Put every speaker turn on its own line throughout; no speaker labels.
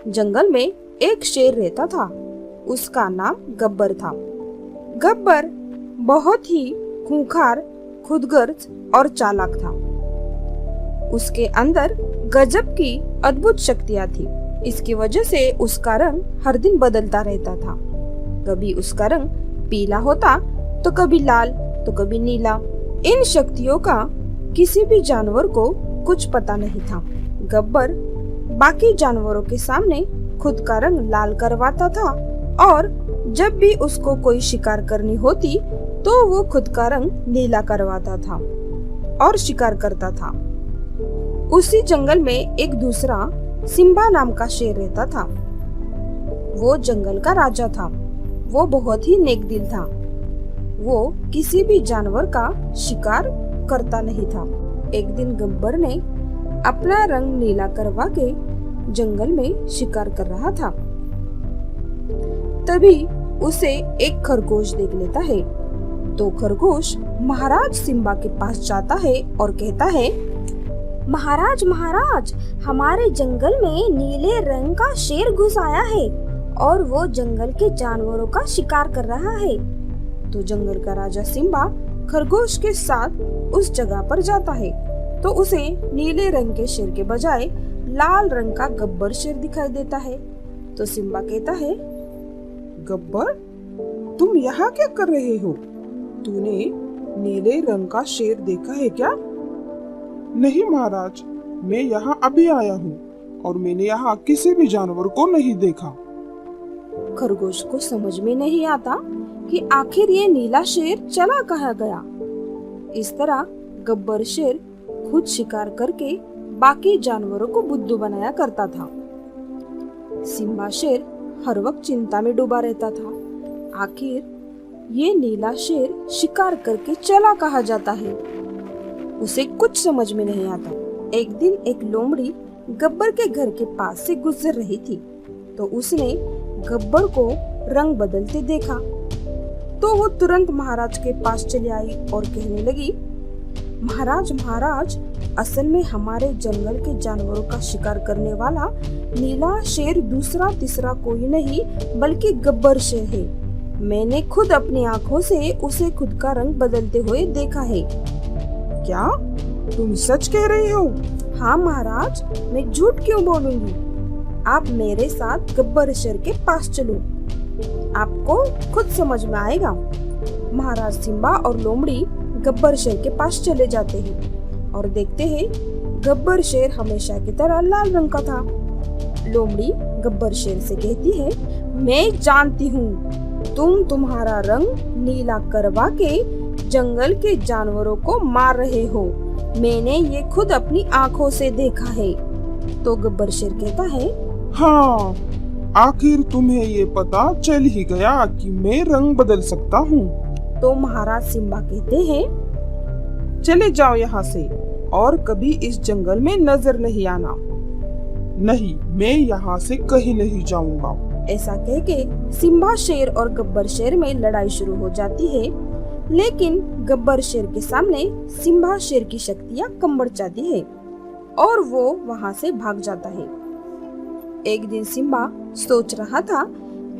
जंगल में एक शेर रहता था। उसका नाम गब्बर था। गब्बर बहुत ही खूंखार, खुदगर्ज और चालाक था। उसके अंदर गजब की अद्भुत शक्तियां थी। इसकी वजह से उसका रंग हर दिन बदलता रहता था। कभी उसका रंग पीला होता, तो कभी लाल, तो कभी नीला। इन शक्तियों का किसी भी जानवर को कुछ पता नहीं था। गब्बर बाकी जानवरों के सामने खुद का रंग लाल करवाता था और जब भी उसको कोई शिकार करनी होती तो वो खुद का रंग नीला करवाता था और शिकार करता था। उसी जंगल में एक दूसरा सिम्बा नाम का शेर रहता था। वो जंगल का राजा था। वो बहुत ही नेकदिल था। वो किसी भी जानवर का शिकार करता नहीं था। एक दिन गब्बर ने अपना रंग नीला करवा के जंगल में शिकार कर रहा था। तभी उसे एक खरगोश देख लेता है। तो खरगोश महाराज सिम्बा के पास जाता है और कहता है,
महाराज महाराज, हमारे जंगल में नीले रंग का शेर घुस आया है और वो जंगल के जानवरों का शिकार कर रहा है।
तो जंगल का राजा सिम्बा खरगोश के साथ उस जगह पर जाता है। तो उसे नीले रंग के शेर के बजाय लाल रंग का गब्बर शेर दिखाई देता है। तो सिम्बा कहता है,
गब्बर, तुम यहाँ क्या कर रहे हो? तूने नीले रंग का शेर देखा है क्या? नहीं महाराज, मैं यहाँ अभी आया हूँ और मैंने यहाँ किसी भी जानवर को नहीं देखा।
खरगोश को समझ में नहीं आता कि आखिर ये नीला शेर चला कहाँ गया। इस तरह गब्बर शेर खुद शिकार करके बाकी जानवरों को बुद्धू बनाया करता था। सिम्बा शेर हर वक्त चिंता में डूबा रहता था। आखिर ये नीला शेर शिकार करके चला कहाँ जाता है, उसे कुछ समझ में नहीं आता। एक दिन एक लोमड़ी गब्बर के घर के पास से गुजर रही थी। तो उसने गब्बर को रंग बदलते देखा। तो वो तुरंत महाराज के पास चली आई और कहने लगी, महाराज महाराज, असल में हमारे जंगल के जानवरों का शिकार करने वाला नीला शेर दूसरा तीसरा कोई नहीं बल्कि गब्बर शेर है। मैंने खुद अपनी आंखों से उसे खुद का रंग बदलते हुए देखा है।
क्या तुम सच कह रही हो?
हाँ महाराज, मैं झूठ क्यों बोलूंगी। आप मेरे साथ गब्बर शेर के पास चलो, आपको खुद समझ में आएगा। महाराज सिम्बा और लोमड़ी गब्बर शेर के पास चले जाते हैं और देखते हैं गब्बर शेर हमेशा की तरह लाल रंग का था। लोमड़ी गब्बर शेर से कहती है, मैं जानती हूँ तुम तुम्हारा रंग नीला करवा के जंगल के जानवरों को मार रहे हो। मैंने ये खुद अपनी आंखों से देखा है। तो गब्बर शेर कहता है,
हाँ, आखिर तुम्हें ये पता चल ही गया कि मैं रंग बदल सकता हूँ।
तो महाराज सिम्बा कहते हैं,
चले जाओ यहाँ से और कभी इस जंगल में नजर नहीं आना। नहीं, मैं यहाँ से कहीं नहीं जाऊंगा।
ऐसा कह के सिम्बा शेर और गब्बर शेर में लड़ाई शुरू हो जाती है। लेकिन गब्बर शेर के सामने सिम्बा शेर की शक्तियाँ कम बढ़ जाती है और वो वहाँ से भाग जाता है। एक दिन सिम्बा सोच रहा था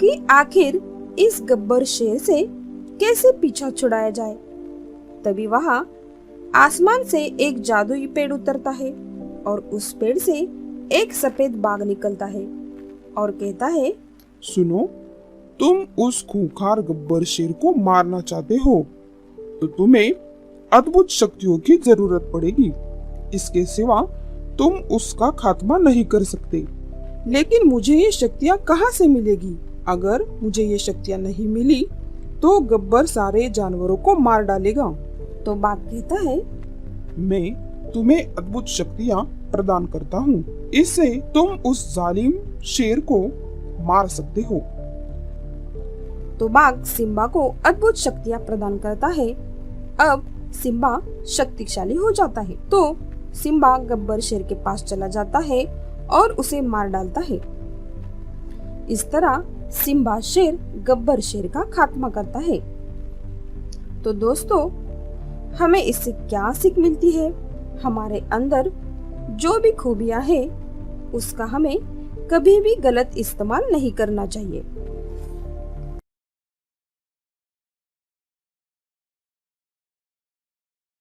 कि आखिर इस गब्बर शेर से कैसे पीछा छुड़ाया जाए। तभी वहाँ आसमान से एक जादुई पेड़ उतरता है और उस पेड़ से एक सफेद बाघ निकलता है और कहता है,
सुनो, तुम उस खूंखार गब्बर शेर को मारना चाहते हो तो तुम्हें अद्भुत शक्तियों की जरूरत पड़ेगी। इसके सिवा तुम उसका खात्मा नहीं कर सकते। लेकिन मुझे ये शक्तियाँ कहाँ से मिलेगी? अगर मुझे ये शक्तियाँ नहीं मिली तो गब्बर सारे जानवरों को मार डालेगा।
तो बाघ कहता है,
मैं तुम्हें अद्भुत शक्तियाँ प्रदान करता हूँ। इससे तुम उस जालिम शेर को मार सकते हो।
तो बाघ सिम्बा को अद्भुत शक्तियाँ प्रदान करता है। अब सिम्बा शक्तिशाली हो जाता है। तो सिम्बा गब्बर शेर के पास चला जाता है और उसे मार डालता है। इस तरह सिम्बा शेर गब्बर शेर का खात्मा करता है। तो दोस्तों, हमें इससे क्या सीख मिलती है? हमारे अंदर जो भी खूबियां हैं उसका हमें कभी भी गलत इस्तेमाल नहीं करना चाहिए।